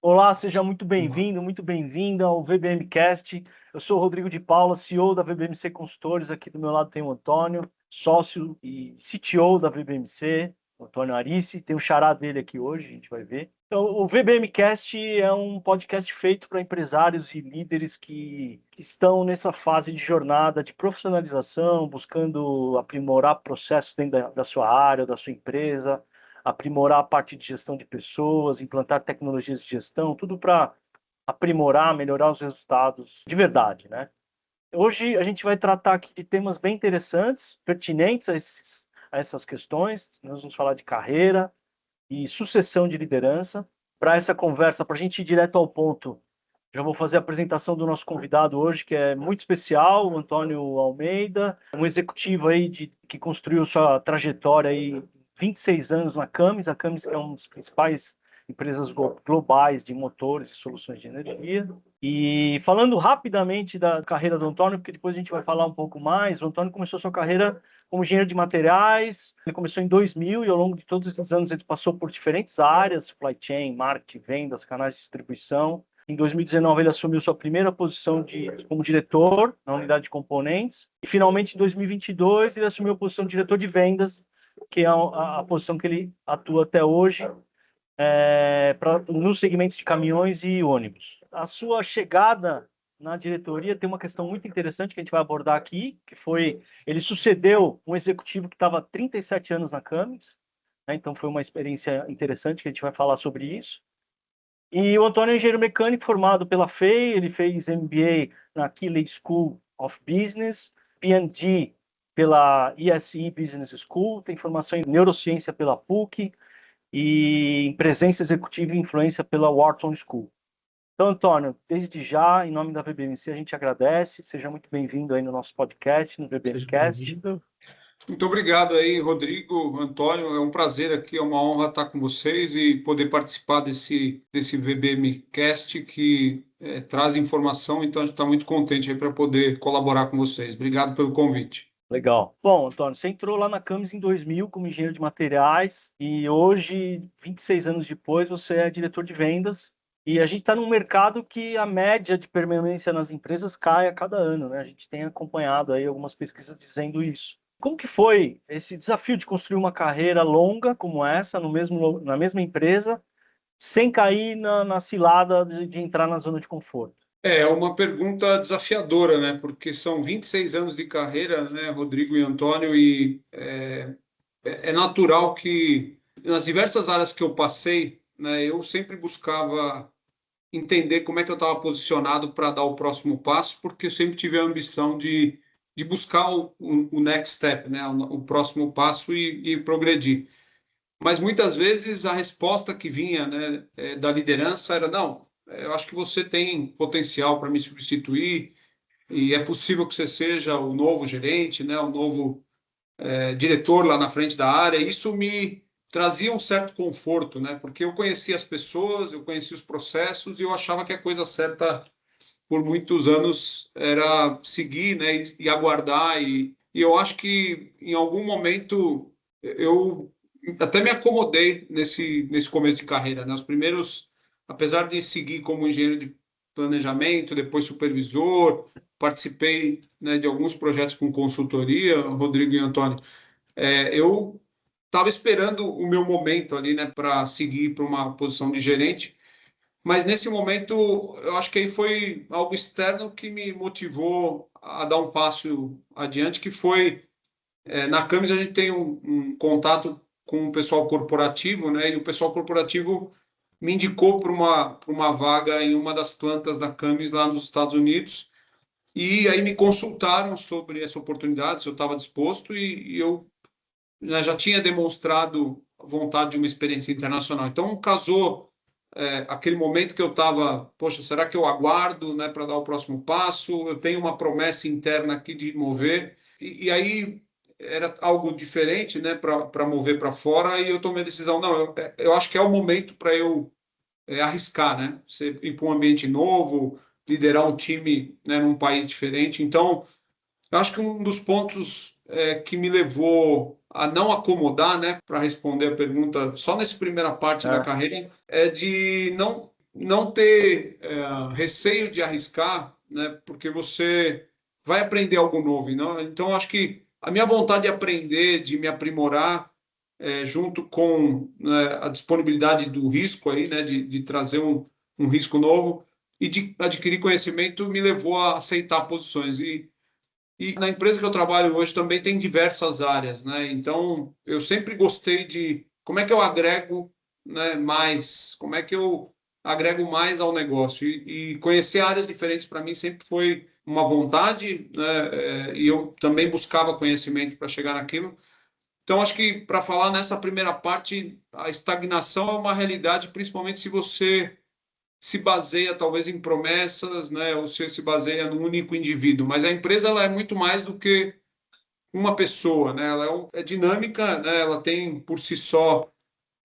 Olá, seja muito bem-vindo, muito bem-vinda ao VBMcast. Eu sou o Rodrigo de Paula, CEO da VBMC Consultores. Aqui do meu lado tem o Antônio, sócio e CTO da VBMC, o Antônio Arice. Tem o xará dele aqui hoje, a gente vai ver. Então, o VBMcast é um podcast feito para empresários e líderes que estão nessa fase de jornada de profissionalização, buscando aprimorar processos dentro da sua área, da sua empresa, aprimorar a parte de gestão de pessoas, implantar tecnologias de gestão, tudo para aprimorar, melhorar os resultados de verdade, né? Hoje a gente vai tratar aqui de temas bem interessantes, pertinentes a essas questões. Nós vamos falar de carreira e sucessão de liderança. Para essa conversa, para a gente ir direto ao ponto, já vou fazer a apresentação do nosso convidado hoje, que é muito especial, o Antônio Almeida, um executivo aí que construiu sua trajetória aí 26 anos na Camis. A Camis que é uma das principais empresas globais de motores e soluções de energia. E falando rapidamente da carreira do Antônio, porque depois a gente vai falar um pouco mais, o Antônio começou sua carreira como engenheiro de materiais. Ele começou em 2000 e ao longo de todos esses anos ele passou por diferentes áreas, supply chain, marketing, vendas, canais de distribuição. Em 2019, ele assumiu sua primeira posição como diretor na unidade de componentes. E, finalmente, em 2022, ele assumiu a posição de diretor de vendas, que é a posição que ele atua até hoje, nos segmentos de caminhões e ônibus. A sua chegada na diretoria tem uma questão muito interessante que a gente vai abordar aqui, que foi, ele sucedeu um executivo que estava há 37 anos na Cummins, né? Então foi uma experiência interessante que a gente vai falar sobre isso. E o Antônio é engenheiro mecânico formado pela FEI, ele fez MBA na Keeley School of Business, PhD pela ESE Business School, tem formação em neurociência pela PUC e em presença executiva e influência pela Wharton School. Então, Antônio, desde já, em nome da VBMC, a gente agradece. Seja muito bem-vindo aí no nosso podcast, no VBMcast. Muito obrigado aí, Rodrigo, Antônio. É um prazer aqui, é uma honra estar com vocês e poder participar desse VBMcast que traz informação. Então, a gente está muito contente aí para poder colaborar com vocês. Obrigado pelo convite. Legal. Bom, Antônio, você entrou lá na Camis em 2000 como engenheiro de materiais e hoje, 26 anos depois, você é diretor de vendas. E a gente está num mercado que a média de permanência nas empresas cai a cada ano, né? A gente tem acompanhado aí algumas pesquisas dizendo isso. Como que foi esse desafio de construir uma carreira longa como essa, na mesma empresa, sem cair na cilada de entrar na zona de conforto? É uma pergunta desafiadora, né? Porque são 26 anos de carreira, né, Rodrigo e Antônio, e é natural que nas diversas áreas que eu passei, né, eu sempre buscava entender como é que eu estava posicionado para dar o próximo passo, porque eu sempre tive a ambição de buscar o next step, né, o próximo passo e progredir. Mas muitas vezes a resposta que vinha, né, da liderança era: não, eu acho que você tem potencial para me substituir e é possível que você seja o novo gerente, né, o novo diretor lá na frente da área. Isso me trazia um certo conforto, né? Porque eu conhecia as pessoas, eu conhecia os processos e eu achava que a coisa certa por muitos anos era seguir, né? E aguardar. E eu acho que em algum momento eu até me acomodei nesse começo de carreira, né? Os primeiros, apesar de seguir como engenheiro de planejamento, depois supervisor, participei, né, de alguns projetos com consultoria, Rodrigo e Antônio. Eu estava esperando o meu momento ali, né, para seguir para uma posição de gerente, mas nesse momento eu acho que aí foi algo externo que me motivou a dar um passo adiante, que foi na Camis a gente tem um contato com o pessoal corporativo, né, e o pessoal corporativo me indicou para uma vaga em uma das plantas da Camis lá nos Estados Unidos. E aí me consultaram sobre essa oportunidade, se eu estava disposto, e eu, né, já tinha demonstrado vontade de uma experiência internacional. Então, casou aquele momento que eu estava: poxa, será que eu aguardo, né, para dar o próximo passo? Eu tenho uma promessa interna aqui de mover. E aí era algo diferente, né, para mover para fora, e eu tomei a decisão: não, eu acho que é o momento para eu arriscar, né? Você ir para um ambiente novo, liderar um time, né, num país diferente. Então, eu acho que um dos pontos que me levou a não acomodar, né, para responder a pergunta, só nessa primeira parte da carreira, é de não não ter receio de arriscar, né? Porque você vai aprender algo novo. Não? Então, acho que a minha vontade de aprender, de me aprimorar, junto com, né, a disponibilidade do risco aí, né? De trazer um risco novo e de adquirir conhecimento, me levou a aceitar posições. E na empresa que eu trabalho hoje também tem diversas áreas, né? Então, eu sempre gostei de como é que eu agrego, né, mais, como é que eu agrego mais ao negócio. E conhecer áreas diferentes para mim sempre foi uma vontade, né? E eu também buscava conhecimento para chegar naquilo. Então, acho que para falar nessa primeira parte, a estagnação é uma realidade, principalmente se você se baseia talvez em promessas, né, ou se baseia num único indivíduo, mas a empresa ela é muito mais do que uma pessoa, né? Ela é dinâmica, né? Ela tem por si só,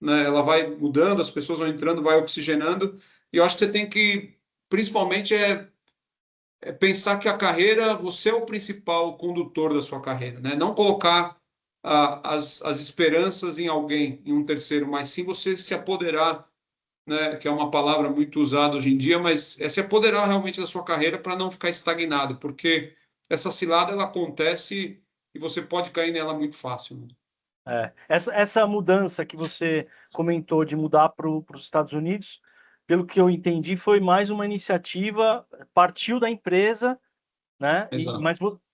né? Ela vai mudando, as pessoas vão entrando, vai oxigenando, e eu acho que você tem que, principalmente, pensar que a carreira, você é o principal condutor da sua carreira, né? Não colocar as esperanças em alguém, em um terceiro, mas sim você se apoderar, né, que é uma palavra muito usada hoje em dia, mas é se apoderar realmente da sua carreira para não ficar estagnado, porque essa cilada ela acontece e você pode cair nela muito fácil. Né? Essa mudança que você comentou de mudar para os Estados Unidos, pelo que eu entendi, foi mais uma iniciativa, partiu da empresa, né? Exato.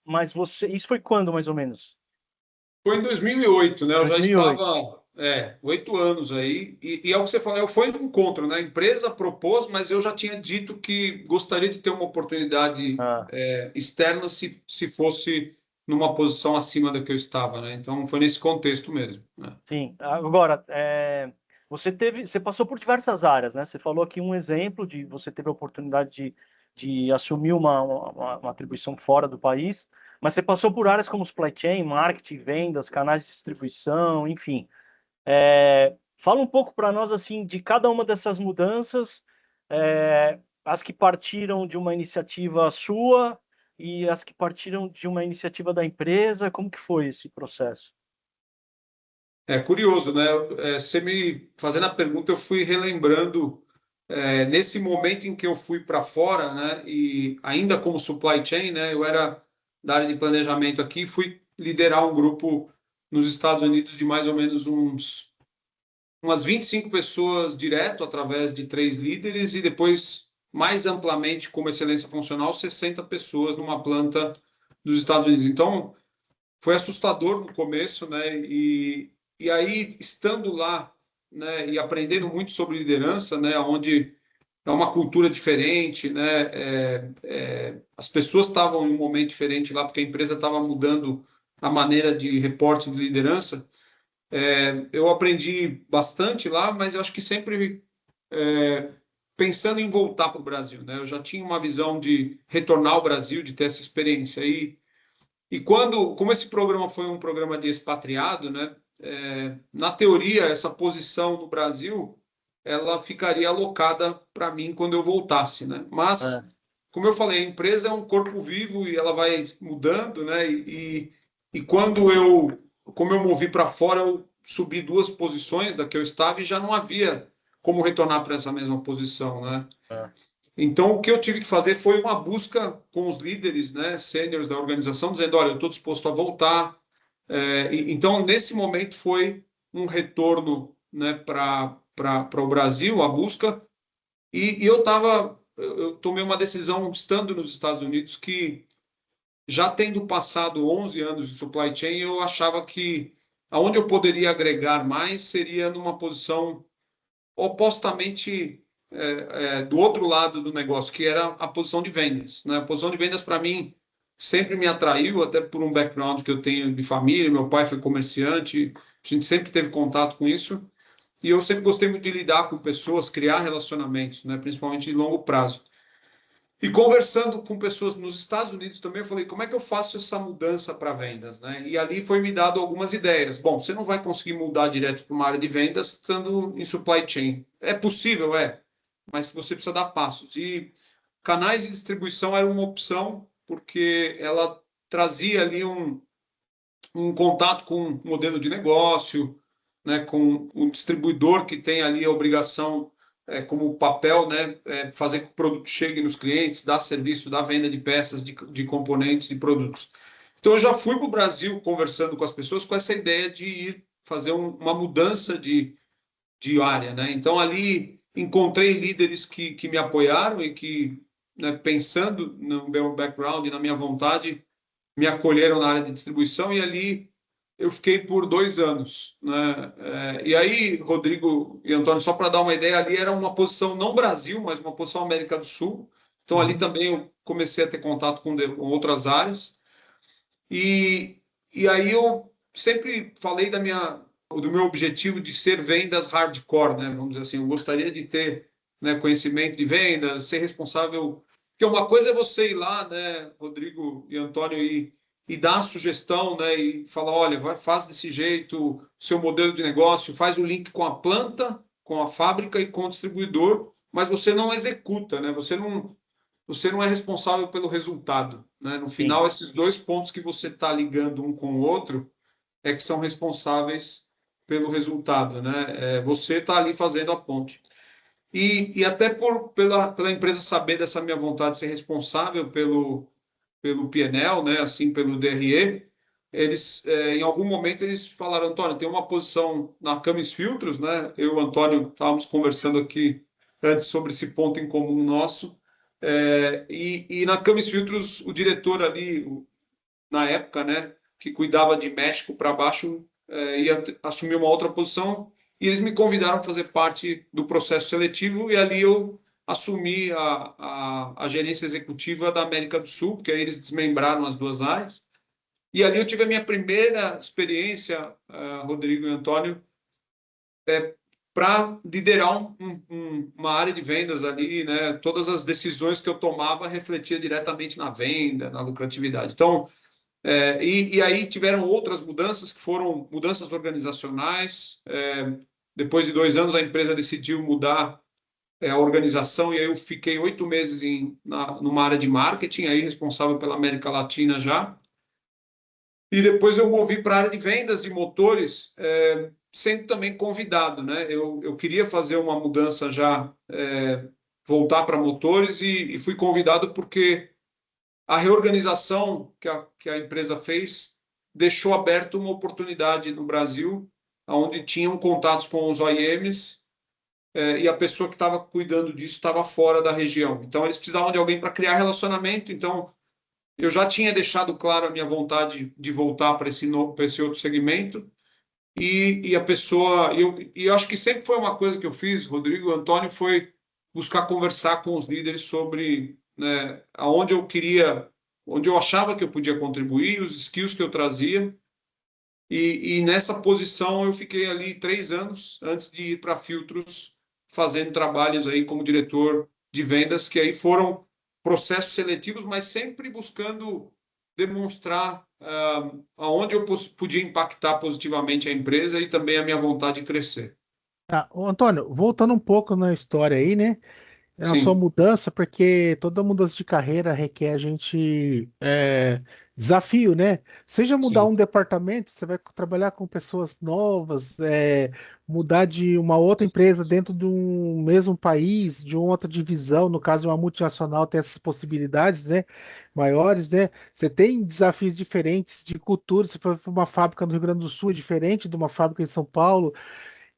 Mas você, isso foi quando, mais ou menos? Foi em 2008, né? Eu já 2008. estava 8 anos aí, e é o que você falou, foi um encontro, né? A empresa propôs, mas eu já tinha dito que gostaria de ter uma oportunidade Ah, externa se fosse numa posição acima da que eu estava, né? Então foi nesse contexto mesmo. Né? sim. Agora, você passou por diversas áreas, né? Você falou aqui um exemplo de você teve a oportunidade de assumir uma atribuição fora do país, mas você passou por áreas como supply chain, marketing, vendas, canais de distribuição, enfim. Fala um pouco para nós assim de cada uma dessas mudanças, as que partiram de uma iniciativa sua e as que partiram de uma iniciativa da empresa. Como que foi esse processo? É curioso, né? Você me fazendo a pergunta, eu fui relembrando nesse momento em que eu fui para fora, né? E ainda como supply chain, né? Eu era da área de planejamento aqui, e fui liderar um grupo nos Estados Unidos de mais ou menos umas 25 pessoas direto através de 3 líderes e depois mais amplamente como excelência funcional 60 pessoas numa planta dos Estados Unidos. Então foi assustador no começo, né? E aí, estando lá, né, e aprendendo muito sobre liderança, né, onde é uma cultura diferente, né, as pessoas estavam em um momento diferente lá, porque a empresa estava mudando a maneira de reporte de liderança. Eu aprendi bastante lá, mas eu acho que sempre pensando em voltar para o Brasil, né? Eu já tinha uma visão de retornar ao Brasil, de ter essa experiência aí e como esse programa foi um programa de expatriado, né? Na teoria, essa posição no Brasil, ela ficaria alocada para mim quando eu voltasse, né? Mas, É, como eu falei, a empresa é um corpo vivo e ela vai mudando, né? E quando como eu movi para fora, eu subi 2 posições da que eu estava e já não havia como retornar para essa mesma posição, né? é. Então, o que eu tive que fazer foi uma busca com os líderes, né, sêniores da organização, dizendo: olha, eu estou disposto a voltar. Então, nesse momento, foi um retorno, né, para o Brasil, a busca. E eu tomei uma decisão, estando nos Estados Unidos, que já tendo passado 11 anos de supply chain, eu achava que aonde eu poderia agregar mais seria numa posição opostamente do outro lado do negócio, que era a posição de vendas. Né? A posição de vendas, para mim, sempre me atraiu, até por um background que eu tenho de família. Meu pai foi comerciante, a gente sempre teve contato com isso. E eu sempre gostei muito de lidar com pessoas, criar relacionamentos, né? Principalmente de longo prazo. E conversando com pessoas nos Estados Unidos também, eu falei, como é que eu faço essa mudança para vendas, né? E ali foi me dado algumas ideias. Bom, você não vai conseguir mudar direto para uma área de vendas estando em supply chain. É possível, mas você precisa dar passos. E canais de distribuição era uma opção, porque ela trazia ali um contato com um modelo de negócio, né, com o distribuidor que tem ali a obrigação como papel, né, fazer que o produto chegue nos clientes, dar serviço, dar venda de peças, de componentes, de produtos. Então, eu já fui para o Brasil conversando com as pessoas com essa ideia de ir fazer uma mudança de área, né? Então, ali encontrei líderes que me apoiaram e que, né, pensando no meu background e na minha vontade, me acolheram na área de distribuição e ali eu fiquei por 2 anos, né? E aí, Rodrigo e Antônio, só para dar uma ideia, ali era uma posição não Brasil, mas uma posição América do Sul. Então, ali Uhum. também eu comecei a ter contato com outras áreas. E, e aí eu sempre falei do meu objetivo de ser vendas hardcore, né? Vamos dizer assim, eu gostaria de ter, né, conhecimento de vendas, ser responsável. Porque uma coisa é você ir lá, né, Rodrigo e Antônio, e dar a sugestão, né, e falar, olha, faz desse jeito, seu modelo de negócio, faz o link com a planta, com a fábrica e com o distribuidor, mas você não executa, né? Você não é responsável pelo resultado, né? No Sim, final, esses dois pontos que você está ligando um com o outro é que são responsáveis pelo resultado, né? Você está ali fazendo a ponte. E até pela empresa saber dessa minha vontade de ser responsável pelo PNL, né? Assim, pelo DRE, eles, em algum momento, eles falaram, Antônio, tem uma posição na Camis Filtros, né? Eu e o Antônio estávamos conversando aqui antes sobre esse ponto em comum nosso, e na Camis Filtros, o diretor ali, na época, né, que cuidava de México para baixo, ia assumir uma outra posição, e eles me convidaram para fazer parte do processo seletivo, e ali eu assumi a gerência executiva da América do Sul, porque aí eles desmembraram as duas áreas. E ali eu tive a minha primeira experiência, Rodrigo e Antônio, para liderar uma área de vendas ali, né? Todas as decisões que eu tomava refletia diretamente na venda, na lucratividade. Então, e aí tiveram outras mudanças que foram mudanças organizacionais. Depois de 2 anos, a empresa decidiu mudar a organização e aí eu fiquei 8 meses numa área de marketing, aí responsável pela América Latina já. E depois eu movi para a área de vendas de motores, sendo também convidado, né? Eu queria fazer uma mudança já, voltar para motores e fui convidado porque a reorganização que a empresa fez deixou aberto uma oportunidade no Brasil, onde tinham contatos com os OEMs, e a pessoa que estava cuidando disso estava fora da região. Então, eles precisavam de alguém para criar relacionamento. Então, eu já tinha deixado claro a minha vontade de voltar para esse outro segmento. E a pessoa, eu acho que sempre foi uma coisa que eu fiz, Rodrigo e Antônio, foi buscar conversar com os líderes sobre, né, aonde eu queria, onde eu achava que eu podia contribuir, os skills que eu trazia. E nessa posição eu fiquei ali 3 anos antes de ir para Filtros, fazendo trabalhos aí como diretor de vendas, que aí foram processos seletivos, mas sempre buscando demonstrar aonde eu podia impactar positivamente a empresa e também a minha vontade de crescer. Ah, ô, Antônio, voltando um pouco na história aí, né? Na sua Sim, mudança, porque toda mudança de carreira requer a gente desafio, né? Seja mudar sim. um departamento, você vai trabalhar com pessoas novas, mudar de uma outra empresa dentro de um mesmo país, de uma outra divisão, no caso, uma multinacional tem essas possibilidades, né? Maiores, né? Você tem desafios diferentes de cultura. Se for para uma fábrica no Rio Grande do Sul, é diferente de uma fábrica em São Paulo.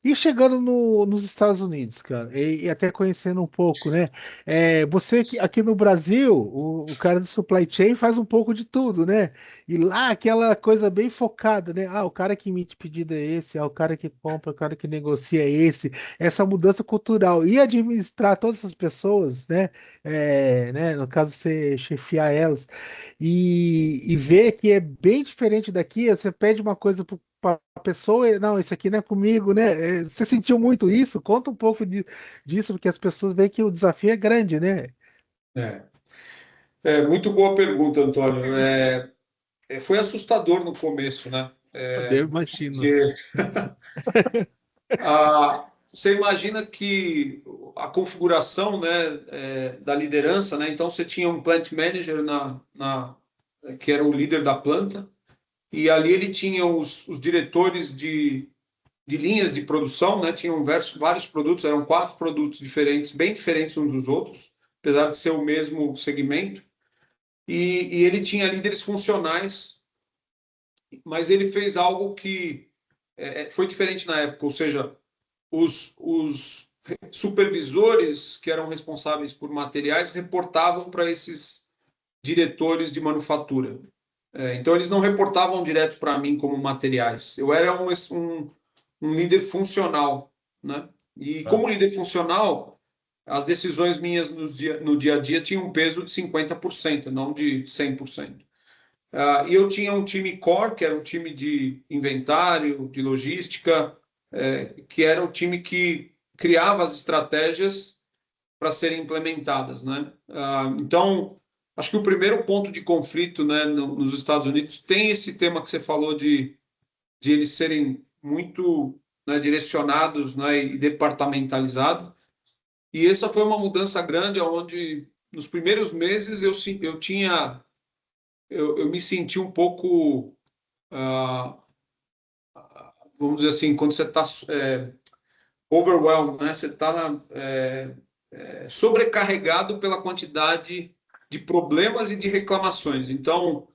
E chegando nos Estados Unidos, cara, e até conhecendo um pouco, né? Você aqui no Brasil, o cara do supply chain faz um pouco de tudo, né? E lá aquela coisa bem focada, né? Ah, o cara que emite pedido é esse, o cara que compra, o cara que negocia é esse. Essa mudança cultural e administrar todas essas pessoas, né? Né? No caso, você chefiar elas e ver que é bem diferente daqui, você pede uma coisa para a pessoa, não, isso aqui não é comigo, né? Você sentiu muito isso? Conta um pouco disso, porque as pessoas veem que o desafio é grande, né? É. Muito boa pergunta, Antônio. Foi assustador no começo, né? Eu imagino. Porque você imagina que a configuração, né, da liderança, né? Então você tinha um plant manager que era o líder da planta, e ali ele tinha os diretores de linhas de produção, né? Tinham vários produtos, eram 4 produtos diferentes, bem diferentes uns dos outros, apesar de ser o mesmo segmento. E ele tinha líderes funcionais, mas ele fez algo que foi diferente na época, ou seja, os supervisores que eram responsáveis por materiais reportavam para esses diretores de manufatura. Então, eles não reportavam direto para mim como materiais. Eu era um líder funcional, né? E como líder funcional, as decisões minhas no dia a dia tinham um peso de 50%, não de 100%. E eu tinha um time core, que era um time de inventário, de logística, que era o time que criava as estratégias para serem implementadas, né? Então, acho que o primeiro ponto de conflito, né, nos Estados Unidos tem esse tema que você falou de eles serem muito, né, direcionados, né, e departamentalizados. E essa foi uma mudança grande, onde nos primeiros meses eu me senti um pouco, ah, vamos dizer assim, quando você está overwhelmed, né? Você está sobrecarregado pela quantidade de problemas e de reclamações. Então,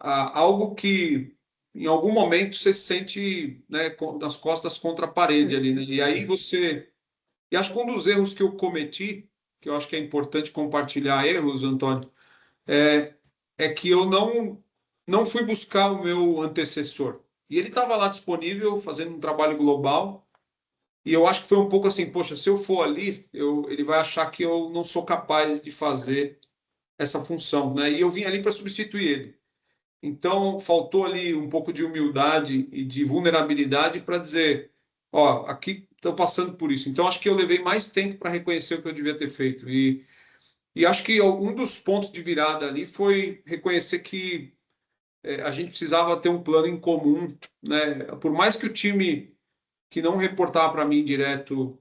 algo que em algum momento você se sente, né, das costas contra a parede ali, né? E aí você. E acho que um dos erros que eu cometi, que eu acho que é importante compartilhar erros, Antônio, é que eu não fui buscar o meu antecessor. E ele estava lá disponível, fazendo um trabalho global. E eu acho que foi um pouco assim, poxa, se eu for ali, ele vai achar que eu não sou capaz de fazer essa função, né? E eu vim ali para substituir ele. Então, faltou ali um pouco de humildade e de vulnerabilidade para dizer, ó, aqui estou passando por isso. Então, acho que eu levei mais tempo para reconhecer o que eu devia ter feito. E acho que um dos pontos de virada ali foi reconhecer que a gente precisava ter um plano em comum, né? Por mais que o time que não reportava para mim direto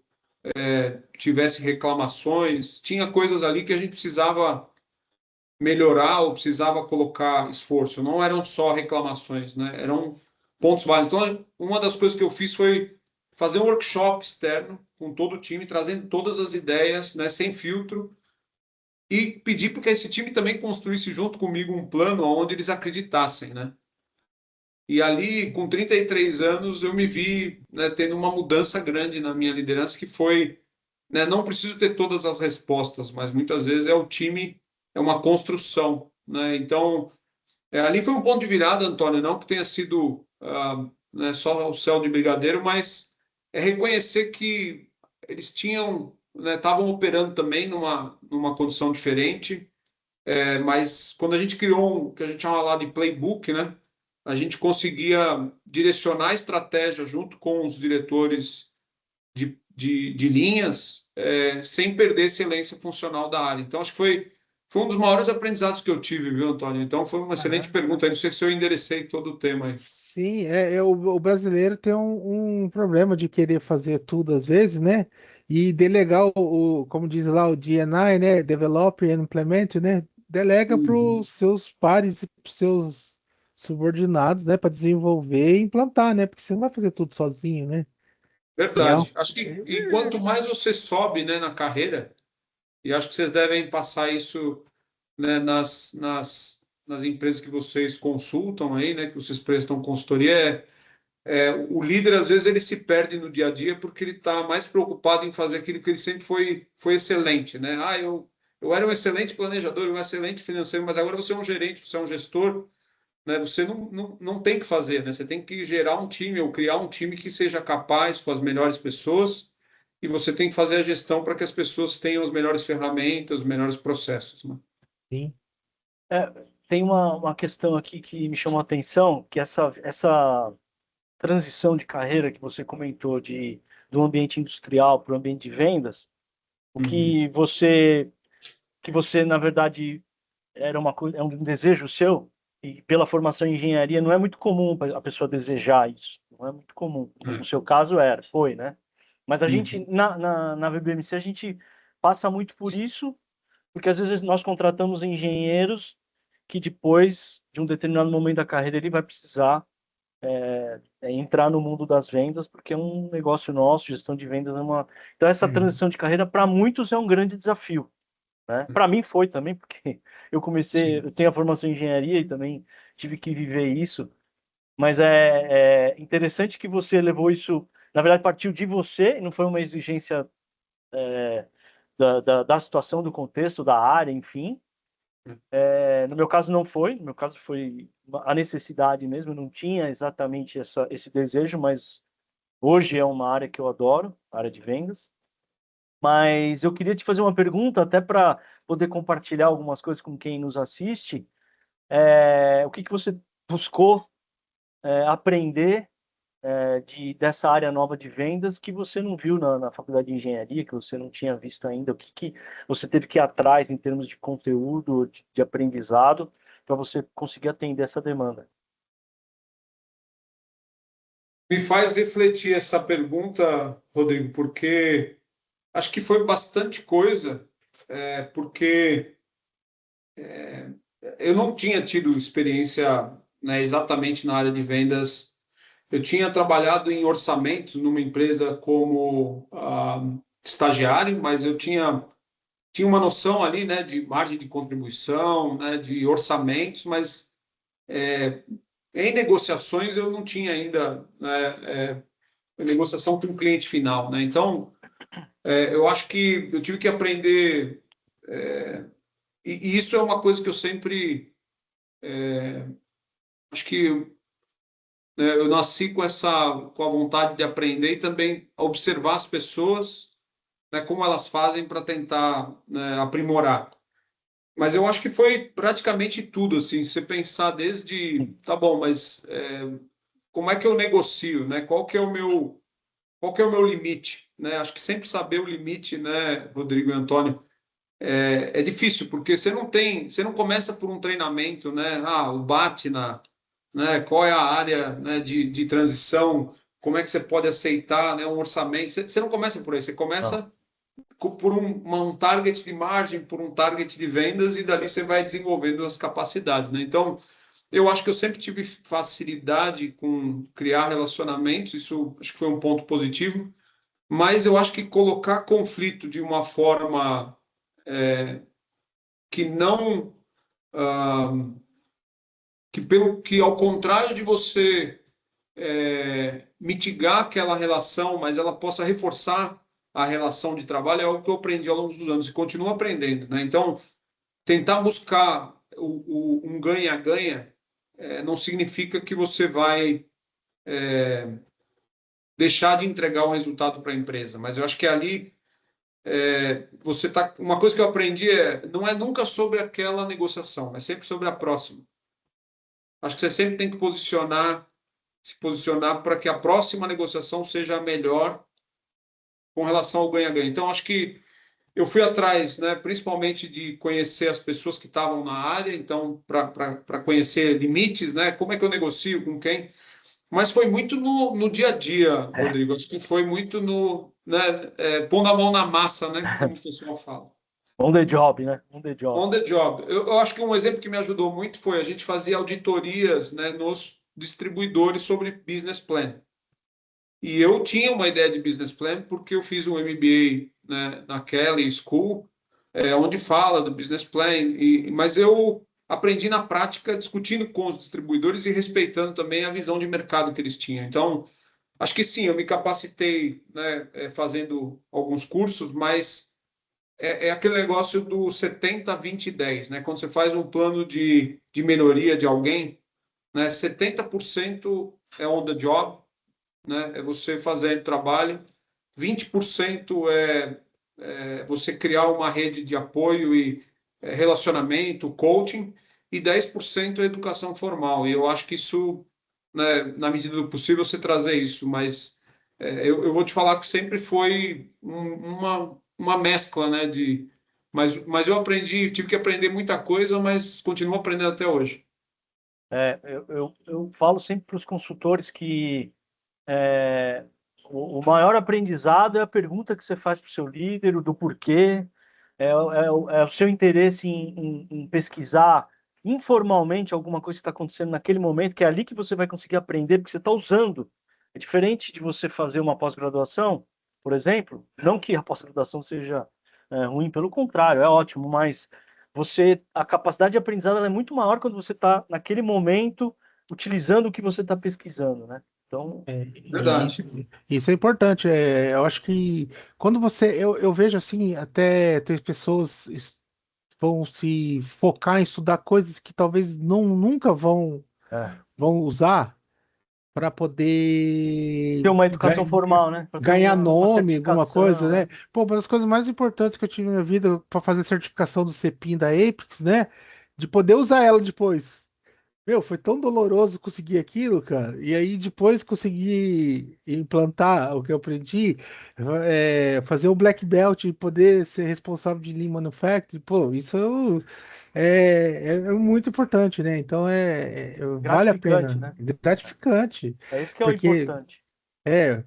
tivesse reclamações, tinha coisas ali que a gente precisava melhorar ou precisava colocar esforço. Não eram só reclamações, né? Eram pontos válidos. Então, uma das coisas que eu fiz foi fazer um workshop externo com todo o time, trazendo todas as ideias, né, sem filtro, e pedir para que esse time também construísse junto comigo um plano onde eles acreditassem, né? E ali, com 33 anos, eu me vi, né, tendo uma mudança grande na minha liderança, que foi, né, não preciso ter todas as respostas, mas muitas vezes é o time, é uma construção, né? Então, ali foi um ponto de virada, Antônio, não que tenha sido né, só o céu de brigadeiro, mas é reconhecer que eles tinham, né, estavam operando também numa condição diferente, mas quando a gente criou que a gente chama lá de playbook, né, a gente conseguia direcionar a estratégia junto com os diretores de linhas, sem perder a excelência funcional da área. Então, acho que foi um dos maiores aprendizados que eu tive, viu, Antônio? Então, foi uma excelente pergunta. Eu não sei se eu enderecei todo o tema aí. Sim, o brasileiro tem um problema de querer fazer tudo às vezes, né? E delegar como diz lá o DNI, né? Develop and Implement, né? Delega para Uhum. os seus pares e para os seus subordinados, né? Para desenvolver e implantar, né? Porque você não vai fazer tudo sozinho, né? E é um- Verdade. Acho que e quanto mais você sobe, né, na carreira, e acho que vocês devem passar isso, né, nas empresas que vocês consultam aí, né, que vocês prestam consultoria, o líder, às vezes, ele se perde no dia a dia porque ele está mais preocupado em fazer aquilo que ele sempre foi excelente, né? Eu era um excelente planejador, um excelente financeiro, mas agora você é um gerente, você é um gestor, né? Você não tem que fazer, né? Você tem que gerar um time ou criar um time que seja capaz com as melhores pessoas e você tem que fazer a gestão para que as pessoas tenham as melhores ferramentas, os melhores processos, né? sim. É, tem uma questão aqui que me chamou a atenção, que essa transição de carreira que você comentou do ambiente industrial para o ambiente de vendas, o Uhum. que você na verdade é um desejo seu, e pela formação em engenharia não é muito comum a pessoa desejar isso, não é muito comum. No seu caso foi, né? Mas a gente, Uhum. na VBMC, a gente passa muito por isso, porque às vezes nós contratamos engenheiros que depois, de um determinado momento da carreira, ele vai precisar entrar no mundo das vendas, porque é um negócio nosso, gestão de vendas é uma... Então, essa transição de carreira, para muitos, é um grande desafio, né? Para mim foi também, porque eu tenho a formação em engenharia e também tive que viver isso, mas é interessante que você levou isso, na verdade, partiu de você, e não foi uma exigência da situação, do contexto, da área, enfim. No meu caso não foi, no meu caso foi a necessidade mesmo, eu não tinha exatamente esse desejo, mas hoje é uma área que eu adoro, a área de vendas. Mas eu queria te fazer uma pergunta, até para poder compartilhar algumas coisas com quem nos assiste. O que você buscou aprender dessa área nova de vendas que você não viu na faculdade de engenharia, que você não tinha visto ainda? O que você teve que ir atrás em termos de conteúdo, de aprendizado, para você conseguir atender essa demanda? Me faz refletir essa pergunta, Rodrigo, porque acho que foi bastante coisa, porque eu não tinha tido experiência, né, exatamente na área de vendas. Eu tinha trabalhado em orçamentos numa empresa como estagiário, mas eu tinha uma noção ali, né, de margem de contribuição, né, de orçamentos, mas em negociações eu não tinha ainda, né, negociação com o cliente final, né? Então, eu acho que eu tive que aprender, e isso é uma coisa que eu sempre acho que, né, eu nasci com a vontade de aprender e também observar as pessoas, né, como elas fazem para tentar, né, aprimorar. Mas eu acho que foi praticamente tudo, assim, você pensar desde, tá bom, mas como é que eu negocio, né? Qual que é o meu limite, né? Acho que sempre saber o limite, né, Rodrigo e Antônio, é difícil, porque você não começa por um treinamento, né? O BATNA, né? Qual é a área, né, de transição, como é que você pode aceitar, né, um orçamento. Você não começa por aí, você Não. começa por um target de margem, por um target de vendas, e dali você vai desenvolvendo as capacidades, né? Então, eu acho que eu sempre tive facilidade com criar relacionamentos, isso acho que foi um ponto positivo, mas eu acho que colocar conflito de uma forma que não, ah, que ao contrário de você mitigar aquela relação, mas ela possa reforçar a relação de trabalho, é algo que eu aprendi ao longo dos anos e continuo aprendendo, né? Então, tentar buscar um ganha-ganha não significa que você vai deixar de entregar o resultado para a empresa, mas eu acho que ali você tá. Uma coisa que eu aprendi não é nunca sobre aquela negociação, é sempre sobre a próxima. Acho que você sempre tem que se posicionar para que a próxima negociação seja a melhor com relação ao ganha-ganha. Então, acho que eu fui atrás, né, principalmente de conhecer as pessoas que estavam na área, então, para conhecer limites, né, como é que eu negocio com quem. Mas foi muito no dia a dia, Rodrigo. Acho que foi muito no, né, pondo a mão na massa, né, como o pessoal fala. On the job, né? On the job. On the job. Eu acho que um exemplo que me ajudou muito foi a gente fazer auditorias, né, nos distribuidores sobre business plan. E eu tinha uma ideia de business plan porque eu fiz um MBA, né, na Kelley School, onde fala do business plan, mas eu aprendi na prática discutindo com os distribuidores e respeitando também a visão de mercado que eles tinham. Então, acho que sim, eu me capacitei, né, fazendo alguns cursos, mas é aquele negócio do 70, 20 e 10, né? Quando você faz um plano de melhoria de alguém, né, 70% é on the job, né? É você fazer trabalho, 20% é você criar uma rede de apoio e relacionamento, coaching, e 10% é educação formal. E eu acho que isso, né, na medida do possível, você trazer isso, mas eu vou te falar que sempre foi uma mescla, né, mas eu aprendi, tive que aprender muita coisa, mas continuo aprendendo até hoje. Eu falo sempre para os consultores que o maior aprendizado é a pergunta que você faz para o seu líder, o do porquê, é o seu interesse em pesquisar informalmente alguma coisa está acontecendo naquele momento, que é ali que você vai conseguir aprender, porque você está usando. É diferente de você fazer uma pós-graduação, por exemplo, não que a pós-graduação seja ruim, pelo contrário, é ótimo, mas a capacidade de aprendizado ela é muito maior quando você está naquele momento utilizando o que você está pesquisando, né? Então, E Verdade. isso é importante. Eu acho que quando eu vejo assim, até ter pessoas vão se focar em estudar coisas que talvez nunca é, vão usar para poder ter uma educação formal, né? Para ter ganhar uma nome, alguma coisa, certificação, né? né? Pô, uma das coisas mais importantes que eu tive na minha vida para fazer certificação do CEPIM da Apex, né? De poder usar ela depois. Meu, foi tão doloroso conseguir aquilo, cara. E aí depois consegui implantar o que eu aprendi, fazer o Black Belt e poder ser responsável de Lean Manufacturing. Pô, isso é muito importante, né? Então vale a Gratificante, pena, né? é gratificante, É isso que é o porque importante.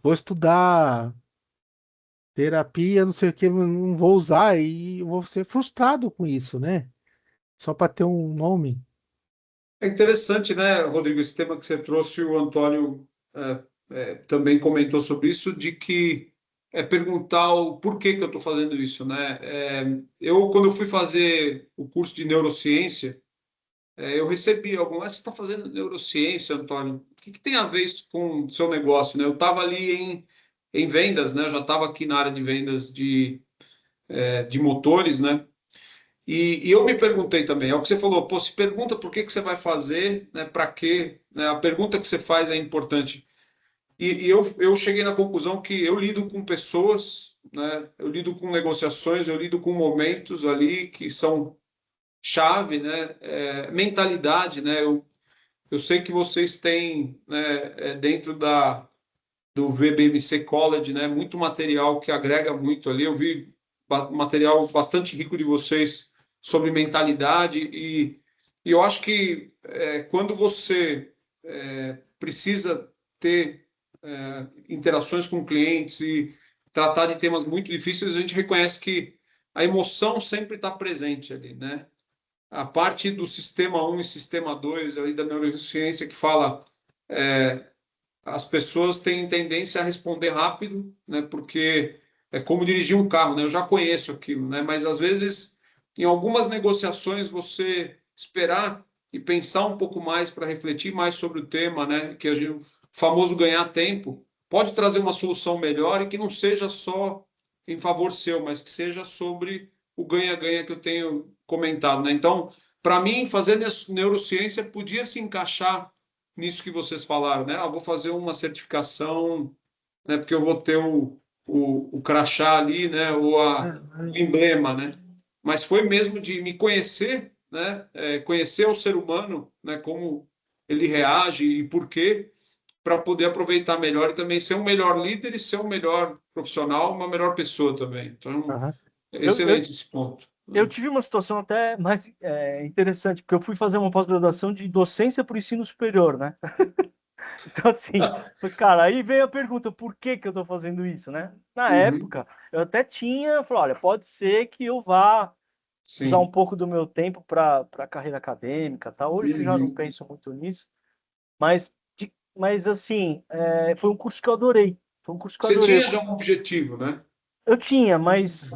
vou estudar terapia, não sei o que, não vou usar e eu vou ser frustrado com isso, né? Só para ter um nome. É interessante, né, Rodrigo, esse tema que você trouxe, o Antônio também comentou sobre isso, de que é perguntar o porquê que eu estou fazendo isso, né? Quando eu fui fazer o curso de neurociência, eu recebi algum, você está fazendo neurociência, Antônio? O que tem a ver isso com o seu negócio, né? Eu estava ali em vendas, né? Eu já estava aqui na área de vendas de motores, né? E eu me perguntei também, é o que você falou, pô, se pergunta por que você vai fazer, né, para quê, né, a pergunta que você faz é importante. E eu cheguei na conclusão que eu lido com pessoas, né, eu lido com negociações, eu lido com momentos ali que são chave, né, mentalidade, né, eu sei que vocês têm, né, dentro do VBMC College, né, muito material que agrega muito ali. Eu vi material bastante rico de vocês sobre mentalidade e eu acho que quando você precisa ter interações com clientes e tratar de temas muito difíceis, a gente reconhece que a emoção sempre está presente ali, né? A parte do sistema um e sistema 2 ali da neurociência que fala as pessoas têm tendência a responder rápido, né? Porque é como dirigir um carro, né? Eu já conheço aquilo, né? Mas às vezes, em algumas negociações, você esperar e pensar um pouco mais para refletir mais sobre o tema, né? Que o famoso ganhar tempo pode trazer uma solução melhor e que não seja só em favor seu, mas que seja sobre o ganha-ganha que eu tenho comentado, né? Então, para mim, fazer neurociência podia se encaixar nisso que vocês falaram, né? Vou fazer uma certificação, né? Porque eu vou ter o crachá ali, né? Ou o emblema, né? Mas foi mesmo de me conhecer, né? Conhecer o ser humano, né? Como ele reage e por quê, para poder aproveitar melhor e também ser um melhor líder e ser um melhor profissional, uma melhor pessoa também. Então, Aham. é Eu, eu, excelente esse ponto. eu tive uma situação até mais interessante, porque eu fui fazer uma pós-graduação de docência para o ensino superior, né? Então, assim, cara, aí veio a pergunta, por que que eu estou fazendo isso, né? Na Uhum, época, eu até tinha, falei, olha, pode ser que eu vá usar um sim. pouco do meu tempo para carreira acadêmica, tá? Hoje eu já não Uhum. penso muito nisso, mas, mas assim, foi um curso que eu adorei. Foi um curso que eu Você adorei. tinha já um objetivo, né? Eu tinha, mas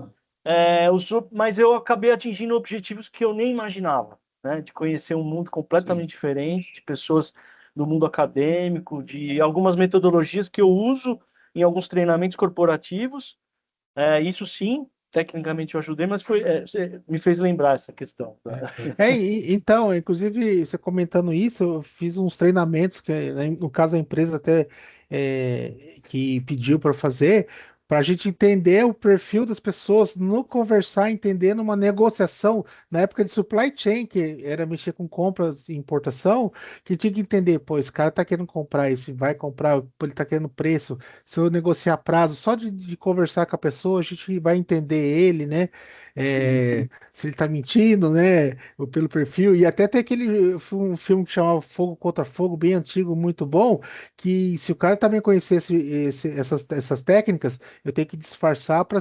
eu acabei atingindo objetivos que eu nem imaginava, né? De conhecer um mundo Sim. completamente diferente, de pessoas do mundo acadêmico, de algumas metodologias que eu uso em alguns treinamentos corporativos. Isso sim, tecnicamente eu ajudei, mas você me fez lembrar essa questão. Tá? Então, inclusive, você comentando isso, eu fiz uns treinamentos que, né, no caso, a empresa até que pediu para fazer, para a gente entender o perfil das pessoas, no conversar, entender numa negociação, na época de supply chain, que era mexer com compras e importação, que tinha que entender, pô, esse cara tá querendo comprar, esse vai comprar, pô, ele tá querendo preço, se eu negociar prazo, só de conversar com a pessoa, a gente vai entender ele, né? se ele tá mentindo, né? Ou pelo perfil. E até tem aquele um filme que chamava Fogo Contra Fogo, bem antigo, muito bom, que se o cara também conhecesse essas técnicas, eu tenho que disfarçar para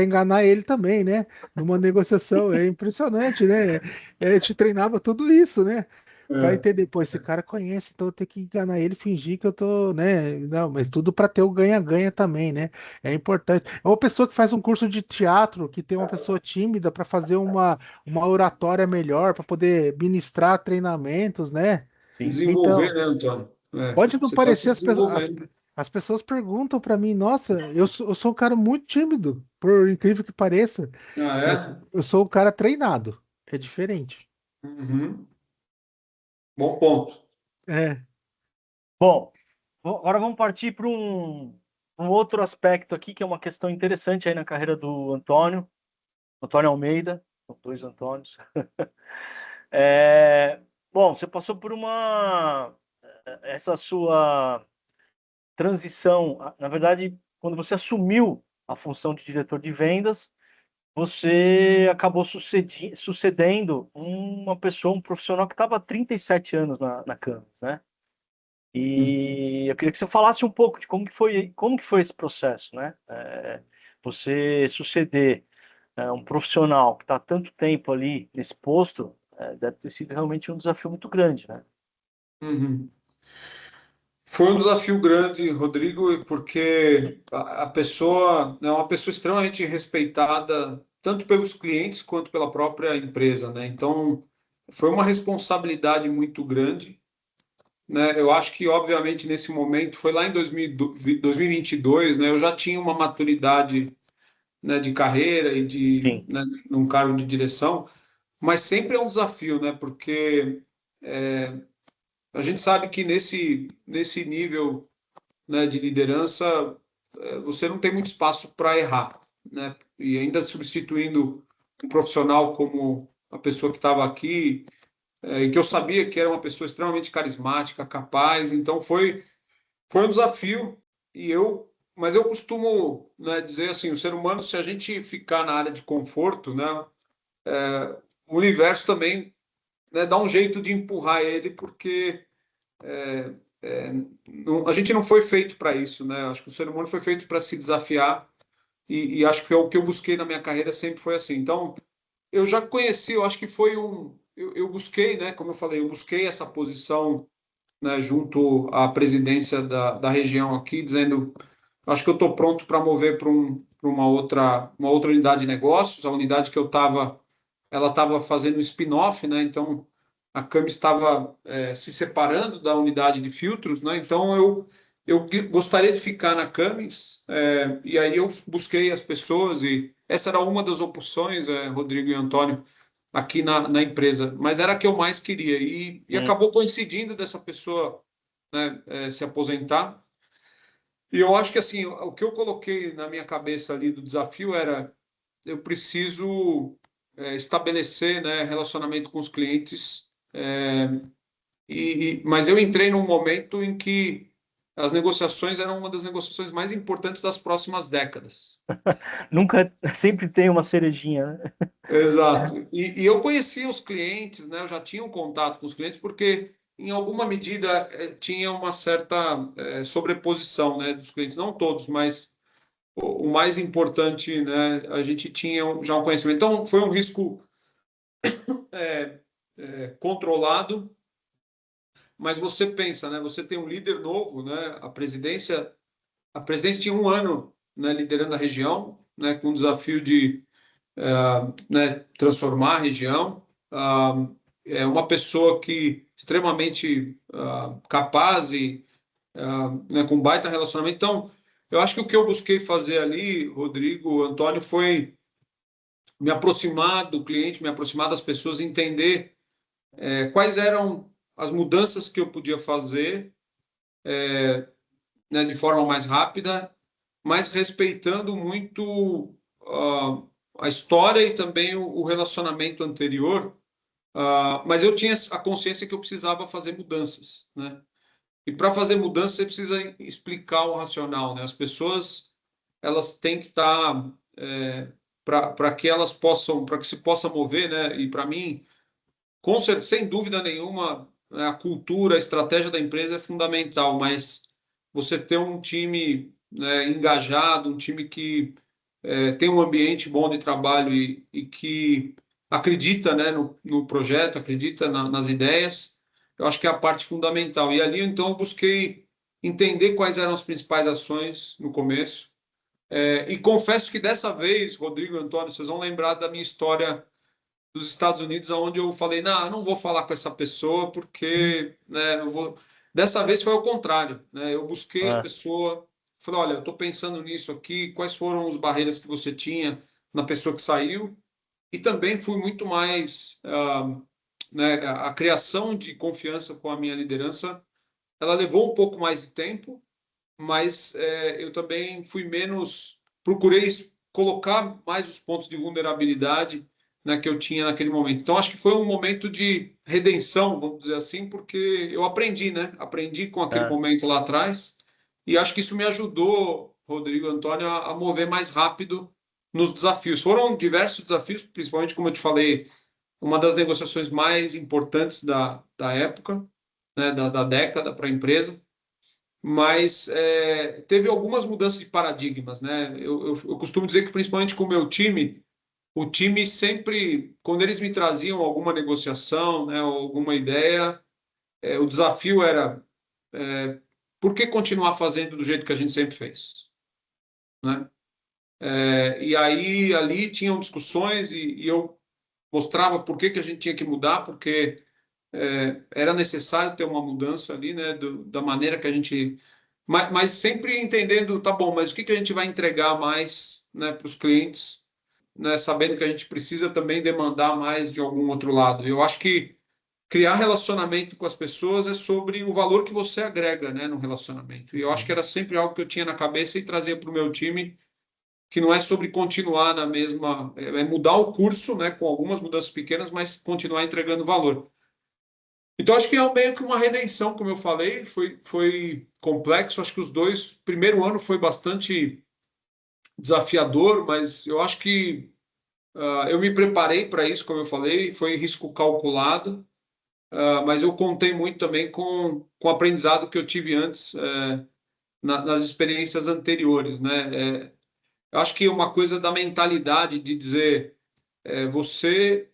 enganar ele também, né? Numa negociação. É impressionante, né? A gente treinava tudo isso, né? Para É. entender, pô, esse cara conhece, então eu tenho que enganar ele, fingir que eu tô, né? Não, mas tudo para ter o ganha-ganha também, né? É importante. É uma pessoa que faz um curso de teatro, que tem uma pessoa tímida para fazer uma oratória melhor, para poder ministrar treinamentos, né? Sim. Desenvolver, Então, né, Antônio? pode não Você está se parecer, desenvolvendo. as pessoas perguntam para mim, nossa, eu sou um cara muito tímido, por incrível que pareça, Ah, mas é? eu sou um cara treinado, é diferente. Uhum. Bom ponto. É. Bom, agora vamos partir para um outro aspecto aqui, que é uma questão interessante aí na carreira do Antônio Almeida, são dois Antônios. É, bom, você passou por essa sua transição, na verdade, quando você assumiu a função de diretor de vendas, você acabou sucedendo uma pessoa, um profissional que estava há 37 anos na Camis, né? E eu queria que você falasse um pouco de como que foi esse processo, né? Você suceder um profissional que está há tanto tempo ali nesse posto, deve ter sido realmente um desafio muito grande, né? Uhum. Foi um desafio grande, Rodrigo, porque a pessoa é uma pessoa extremamente respeitada, tanto pelos clientes quanto pela própria empresa, né? Então, foi uma responsabilidade muito grande, né? Eu acho que, obviamente, nesse momento, foi lá em 2022, né? Eu já tinha uma maturidade, né, de carreira e Sim. né, num cargo de direção, mas sempre é um desafio, né? Porque a gente sabe que nesse nível, né, de liderança, você não tem muito espaço para errar, né? E ainda substituindo um profissional como a pessoa que estava aqui, e que eu sabia que era uma pessoa extremamente carismática, capaz, então foi um desafio. Mas eu costumo, né, dizer assim, o ser humano, se a gente ficar na área de conforto, né, o universo também, né, dá um jeito de empurrar ele, porque a gente não foi feito para isso, né? Acho que o ser humano foi feito para se desafiar e acho que é o que eu busquei na minha carreira sempre foi assim. Então, eu já conheci, eu acho que foi eu busquei, né? Como eu falei, eu busquei essa posição, né, junto à presidência da região aqui, dizendo, acho que eu estou pronto para mover para uma outra unidade de negócios, a unidade que eu estava, ela estava fazendo um spin-off, né? Então, a Camis estava se separando da unidade de filtros, né? Então, eu gostaria de ficar na Camis, e aí eu busquei as pessoas, e essa era uma das opções, Rodrigo e Antônio, aqui na empresa, mas era a que eu mais queria, e Hum, acabou coincidindo dessa pessoa, né, se aposentar. E eu acho que assim, o que eu coloquei na minha cabeça ali do desafio era eu preciso estabelecer, né, relacionamento com os clientes, mas eu entrei num momento em que as negociações eram uma das negociações mais importantes das próximas décadas. nunca, sempre tem uma cerejinha, né? Exato. E eu conhecia os clientes, né? Eu já tinha um contato com os clientes, porque em alguma medida tinha uma certa sobreposição, né, dos clientes, não todos, mas o mais importante, né, a gente tinha já um conhecimento. Então, foi um risco controlado, mas você pensa, né? Você tem um líder novo, né? A presidência tinha um ano, né, liderando a região, né, com o desafio de né, transformar a região. É uma pessoa que extremamente capaz e né, com baita relacionamento. Então, eu acho que o que eu busquei fazer ali, Rodrigo, Antônio, foi me aproximar do cliente, me aproximar das pessoas, entender quais eram as mudanças que eu podia fazer, né, de forma mais rápida, mas respeitando muito a história e também o relacionamento anterior. Mas eu tinha a consciência que eu precisava fazer mudanças, né? E para fazer mudanças você precisa explicar o racional, né? As pessoas elas têm que estar para que elas possam, para que se possa mover, né? E para mim, sem dúvida nenhuma, né, a cultura, a estratégia da empresa é fundamental, mas você ter um time, né, engajado, um time que tem um ambiente bom de trabalho e que acredita, né, no projeto, acredita nas ideias, eu acho que é a parte fundamental. E ali, então, eu busquei entender quais eram as principais ações no começo. E confesso que dessa vez, Rodrigo e Antônio, vocês vão lembrar da minha história dos Estados Unidos, onde eu falei, não, eu não vou falar com essa pessoa porque, né, eu vou... Dessa vez foi ao contrário, né? Eu busquei a É, pessoa, falei, olha, eu estou pensando nisso aqui, quais foram as barreiras que você tinha na pessoa que saiu? E também fui muito mais, né, a criação de confiança com a minha liderança, ela levou um pouco mais de tempo, mas eu também fui menos, procurei colocar mais os pontos de vulnerabilidade, né, que eu tinha naquele momento. Então, acho que foi um momento de redenção, vamos dizer assim, porque eu aprendi, né? Aprendi com aquele é, momento lá atrás, e acho que isso me ajudou, Rodrigo e Antônio, a mover mais rápido nos desafios. Foram diversos desafios, principalmente, como eu te falei, uma das negociações mais importantes da época, né, da década para a empresa, mas teve algumas mudanças de paradigmas, né? Eu costumo dizer que, principalmente com o meu time, o time sempre, quando eles me traziam alguma negociação, né, ou alguma ideia, o desafio era por que continuar fazendo do jeito que a gente sempre fez, né? E aí ali tinham discussões e eu mostrava por que a gente tinha que mudar, porque era necessário ter uma mudança ali, né, da maneira que a gente. Mas sempre entendendo, tá bom, mas o que a gente vai entregar mais, né, para os clientes, né, sabendo que a gente precisa também demandar mais de algum outro lado. Eu acho que criar relacionamento com as pessoas é sobre o valor que você agrega, né, no relacionamento. E eu acho que era sempre algo que eu tinha na cabeça e trazia para o meu time, que não é sobre continuar na mesma, é mudar o curso, né, com algumas mudanças pequenas, mas continuar entregando valor. Então, acho que é meio que uma redenção, como eu falei, foi complexo. Acho que os dois, primeiro ano foi bastante desafiador, mas eu acho que eu me preparei para isso, como eu falei, foi risco calculado, mas eu contei muito também com o aprendizado que eu tive antes, nas experiências anteriores, né? Eu acho que uma coisa da mentalidade de dizer, você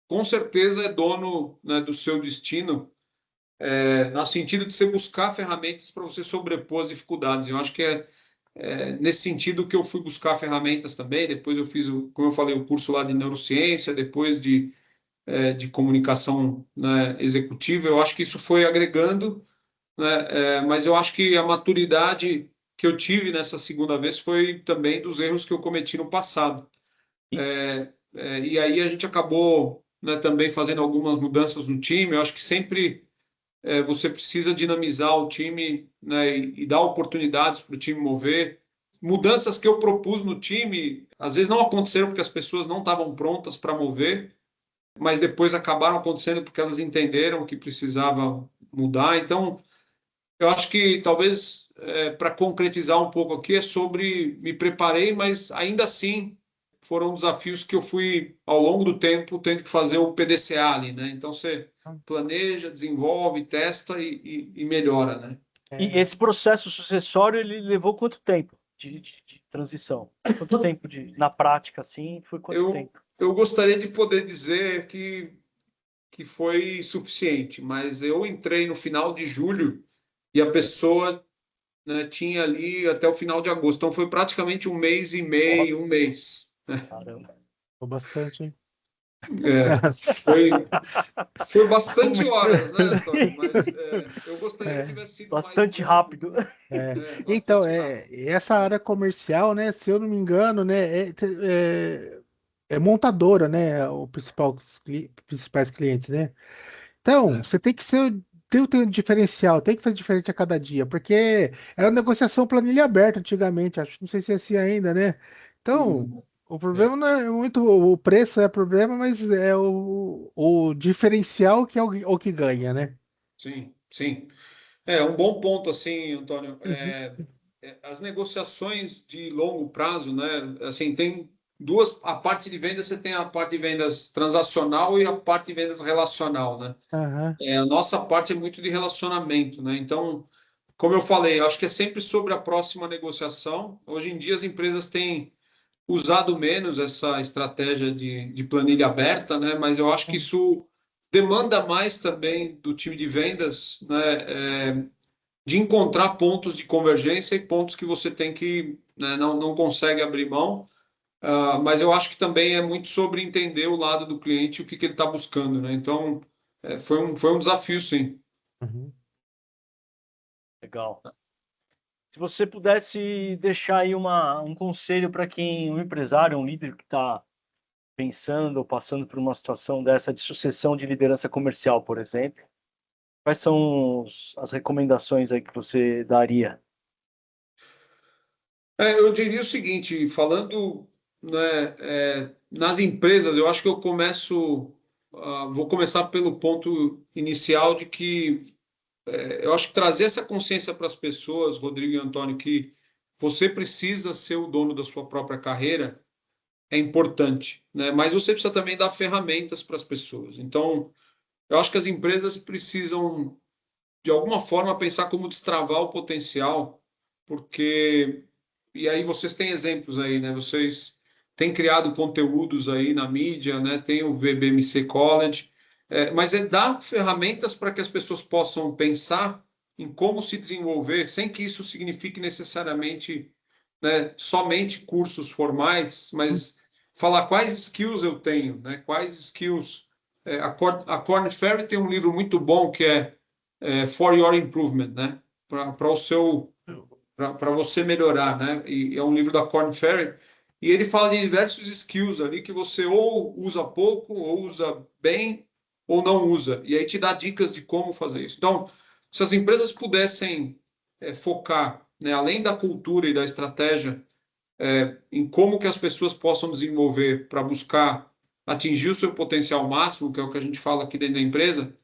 com certeza é dono, né, do seu destino, no sentido de você buscar ferramentas para você sobrepor as dificuldades. Eu acho que nesse sentido que eu fui buscar ferramentas também. Depois eu fiz, como eu falei, o curso lá de neurociência, depois de comunicação, né, executiva. Eu acho que isso foi agregando, né, mas eu acho que a maturidade que eu tive nessa segunda vez foi também dos erros que eu cometi no passado. E aí a gente acabou, né, também fazendo algumas mudanças no time. Eu acho que sempre você precisa dinamizar o time, né, e dar oportunidades para o time mover. Mudanças que eu propus no time, às vezes não aconteceram porque as pessoas não estavam prontas para mover, mas depois acabaram acontecendo porque elas entenderam que precisava mudar. Então, eu acho que talvez, para concretizar um pouco aqui, é sobre me preparei, mas ainda assim foram desafios que eu fui, ao longo do tempo, tendo que fazer o PDCA ali, né? Então, você planeja, desenvolve, testa e melhora, né? E esse processo sucessório, ele levou quanto tempo de transição? Quanto tempo na prática, assim, foi quanto Eu, tempo? eu gostaria de poder dizer que foi suficiente, mas eu entrei no final de julho e a pessoa, né, tinha ali até o final de agosto. Então, foi praticamente um mês e meio, Nossa, um mês. caramba. Foi bastante, hein? É, foi, foi bastante horas, né, Antônio? Mas Sim. eu gostaria que É, tivesse sido mais Bastante longo, rápido. é. Então, bastante rápido. essa área comercial, né? Se eu não me engano, né? É montadora, né? O principal, principais clientes, né? Então, É. você tem que ter o teu diferencial, tem que fazer diferente a cada dia, porque era negociação planilha aberta antigamente, acho, não sei se é assim ainda, né? Então, Uhum. o É. problema não é muito o preço é problema, mas é o diferencial que é o que ganha, né? Sim, sim. Um bom ponto, assim, Antônio. Uhum. As negociações de longo prazo, né? Assim, tem a parte de vendas, você tem a parte de vendas transacional e a parte de vendas relacional, né? Aham. A nossa parte é muito de relacionamento, né? Então, como eu falei, eu acho que é sempre sobre a próxima negociação. Hoje em dia as empresas têm usado menos essa estratégia de planilha aberta, né? Mas eu acho que isso demanda mais também do time de vendas, né? De encontrar pontos de convergência e pontos que você tem que, né, não consegue abrir mão. Mas eu acho que também é muito sobre entender o lado do cliente, o que ele está buscando, né? Então, foi um desafio, sim. Uhum. Legal. Se você pudesse deixar aí um conselho para quem, um empresário, um líder que está pensando ou passando por uma situação dessa de sucessão de liderança comercial, por exemplo, quais são as recomendações aí que você daria? Eu diria o seguinte, falando, né, nas empresas, eu acho que vou começar pelo ponto inicial de que eu acho que trazer essa consciência para as pessoas, Rodrigo e Antônio, que você precisa ser o dono da sua própria carreira é importante, né? Mas você precisa também dar ferramentas para as pessoas. Então, eu acho que as empresas precisam, de alguma forma, pensar como destravar o potencial, porque e aí vocês têm exemplos aí, né? Vocês têm criado conteúdos aí na mídia, né? Tem o VBMC College, mas dar ferramentas para que as pessoas possam pensar em como se desenvolver, sem que isso signifique necessariamente, né, somente cursos formais, mas falar quais skills eu tenho, né? Quais skills. A Korn Ferry tem um livro muito bom que é For Your Improvement, né? Para o seu para você melhorar, né? E é um livro da Korn Ferry e ele fala de diversos skills ali que você ou usa pouco, ou usa bem, ou não usa. E aí te dá dicas de como fazer isso. Então, se as empresas pudessem focar, né, além da cultura e da estratégia, em como que as pessoas possam desenvolver para buscar atingir o seu potencial máximo, que é o que a gente fala aqui dentro da empresa,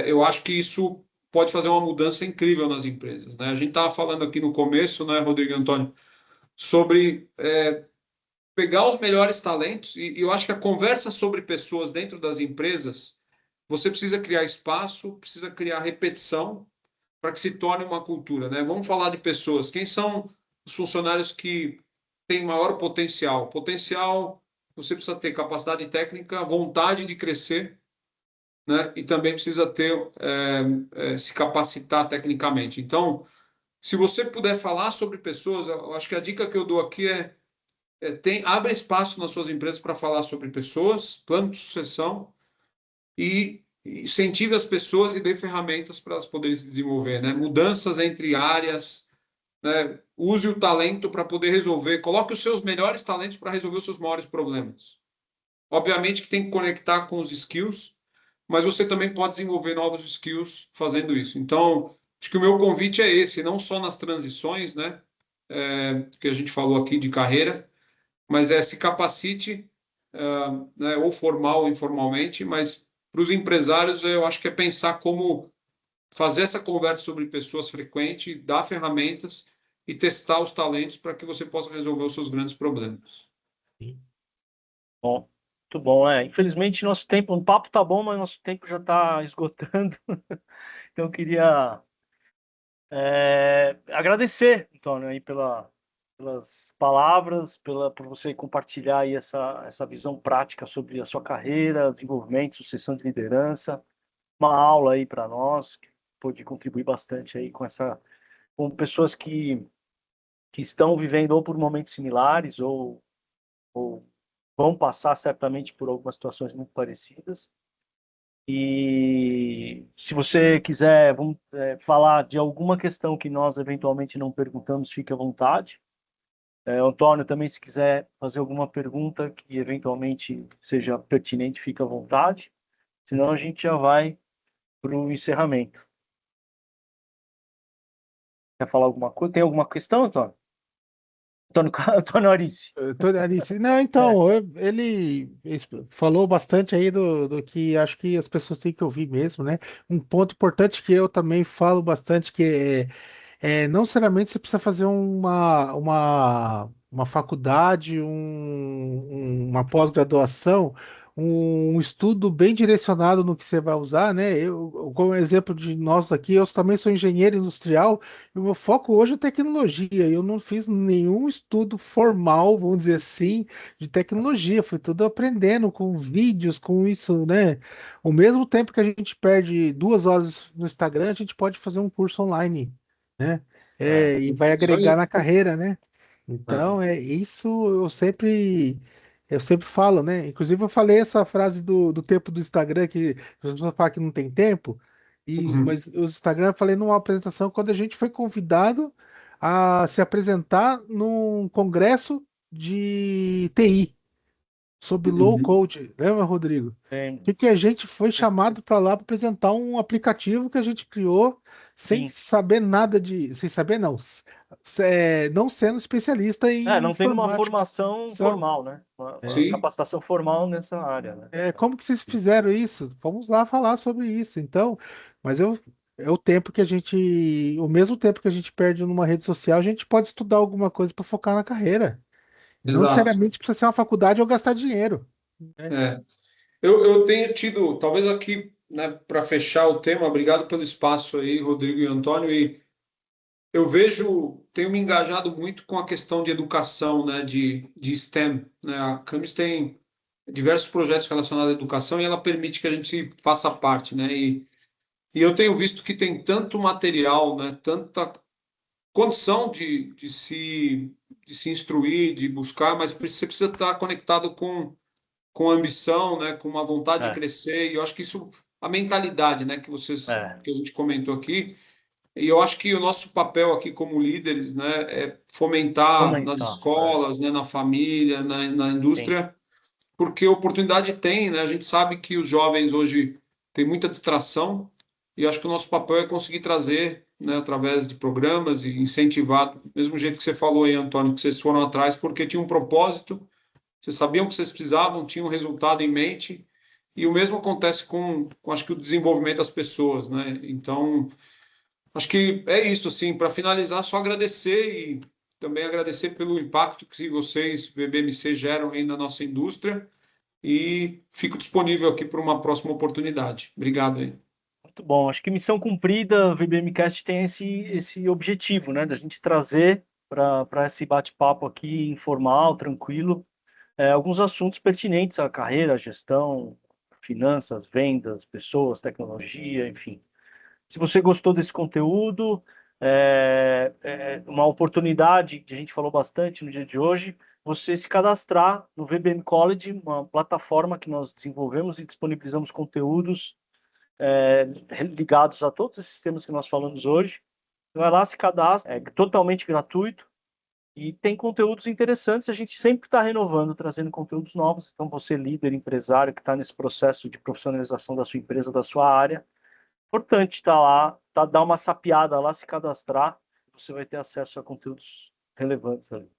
eu acho que isso pode fazer uma mudança incrível nas empresas, né? A gente estava falando aqui no começo, né, Rodrigo e Antônio, sobre pegar os melhores talentos e eu acho que a conversa sobre pessoas dentro das empresas, você precisa criar espaço, precisa criar repetição para que se torne uma cultura, né? Vamos falar de pessoas. Quem são os funcionários que têm maior potencial? Potencial, você precisa ter capacidade técnica, vontade de crescer, né? E também precisa ter se capacitar tecnicamente. Então, se você puder falar sobre pessoas, eu acho que a dica que eu dou aqui abre espaço nas suas empresas para falar sobre pessoas, plano de sucessão e incentive as pessoas e dê ferramentas para elas poderem se desenvolver, né? Mudanças entre áreas, né? Use o talento para poder resolver, coloque os seus melhores talentos para resolver os seus maiores problemas. Obviamente que tem que conectar com os skills, mas você também pode desenvolver novos skills fazendo isso. Então, acho que o meu convite é esse, não só nas transições, né, que a gente falou aqui de carreira, mas se capacite, né, ou formal ou informalmente, mas para os empresários eu acho que é pensar como fazer essa conversa sobre pessoas frequente, dar ferramentas e testar os talentos para que você possa resolver os seus grandes problemas. Bom, muito bom. Infelizmente, nosso tempo, o papo tá bom, mas nosso tempo já está esgotando. Então, eu queria agradecer, Antônio, aí pelas palavras, por você compartilhar aí essa visão prática sobre a sua carreira, desenvolvimento, sucessão de liderança. Uma aula aí para nós, que pode contribuir bastante aí com pessoas que estão vivendo ou por momentos similares ou vão passar certamente por algumas situações muito parecidas. E se você quiser falar de alguma questão que nós eventualmente não perguntamos, fique à vontade. Antônio, também, se quiser fazer alguma pergunta que eventualmente seja pertinente, fique à vontade. Senão a gente já vai para o encerramento. Quer falar alguma coisa? Tem alguma questão, Antônio? Antônio Arice. Alice. Não, então, ele falou bastante aí do que acho que as pessoas têm que ouvir mesmo, né? Um ponto importante que eu também falo bastante, que não necessariamente você precisa fazer uma faculdade, uma pós-graduação, um estudo bem direcionado no que você vai usar, né? Como exemplo de nós aqui, eu também sou engenheiro industrial e o meu foco hoje é tecnologia. Eu não fiz nenhum estudo formal, vamos dizer assim, de tecnologia. Foi tudo aprendendo com vídeos, com isso, né? Ao mesmo tempo que a gente perde 2 horas no Instagram, a gente pode fazer um curso online, né? É, E vai Isso agregar aí. na carreira, né? Então, é isso eu sempre falo, né? Inclusive, eu falei essa frase do tempo do Instagram, que as pessoas falam que não tem tempo, Uhum. mas o Instagram eu falei numa apresentação quando a gente foi convidado a se apresentar num congresso de TI sobre low Uhum. code. Lembra, Rodrigo? O tem, que a gente foi chamado para lá para apresentar um aplicativo que a gente criou sem sim. saber nada sem saber não, não sendo especialista em Não tendo uma informática. formação São, formal, né? Uma Sim, capacitação formal nessa área, né? como que vocês fizeram isso? Vamos lá falar sobre isso. Então, mas é o tempo que o mesmo tempo que a gente perde numa rede social, a gente pode estudar alguma coisa para focar na carreira. Não exato. necessariamente precisa ser uma faculdade ou gastar dinheiro, né? É. Eu tenho tido, talvez aqui, né, para fechar o tema, obrigado pelo espaço aí, Rodrigo e Antônio, e eu vejo, tenho me engajado muito com a questão de educação, né, de STEM, né, a Camis tem diversos projetos relacionados à educação e ela permite que a gente faça parte, né, e eu tenho visto que tem tanto material, né, tanta condição de se instruir, de buscar, mas você precisa estar conectado com ambição, né, com uma vontade de É, crescer, e eu acho que isso, a mentalidade, né, é, que a gente comentou aqui, e eu acho que o nosso papel aqui como líderes, né, é fomentar nas fomentar, escolas, né, na família, na sim. indústria, porque oportunidade tem, né, a gente sabe que os jovens hoje têm muita distração, e acho que o nosso papel é conseguir trazer, né, através de programas e incentivar, do mesmo jeito que você falou aí, Antônio, que vocês foram atrás porque tinha um propósito, vocês sabiam o que vocês precisavam, tinham um resultado em mente, e o mesmo acontece com acho que o desenvolvimento das pessoas, né? Então, acho que é isso, assim, para finalizar, só agradecer e também agradecer pelo impacto que vocês, VBMC, geram aí na nossa indústria e fico disponível aqui para uma próxima oportunidade. Obrigado aí. Muito bom. Acho que missão cumprida, a VBMcast tem esse objetivo, né? Da gente trazer para esse bate-papo aqui informal, tranquilo, alguns assuntos pertinentes à carreira, à gestão, finanças, vendas, pessoas, tecnologia, enfim. Se você gostou desse conteúdo, uma oportunidade que a gente falou bastante no dia de hoje, você se cadastrar no VBM College, uma plataforma que nós desenvolvemos e disponibilizamos conteúdos ligados a todos esses temas que nós falamos hoje. Vai lá, se cadastra, é totalmente gratuito e tem conteúdos interessantes. A gente sempre está renovando, trazendo conteúdos novos. Então, você, líder, empresário, que está nesse processo de profissionalização da sua empresa, da sua área, importante estar lá, dar uma sapiada lá, se cadastrar, você vai ter acesso a conteúdos relevantes ali.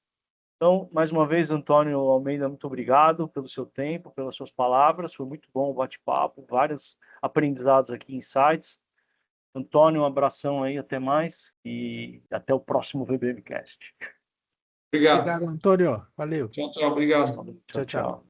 Então, mais uma vez, Antônio Almeida, muito obrigado pelo seu tempo, pelas suas palavras. Foi muito bom o bate-papo, vários aprendizados aqui, insights. Antônio, um abração aí, até mais e até o próximo VBMcast. Obrigado. Obrigado, Antônio. Valeu. Tchau, tchau. Obrigado. Tchau, Tchau, tchau. tchau.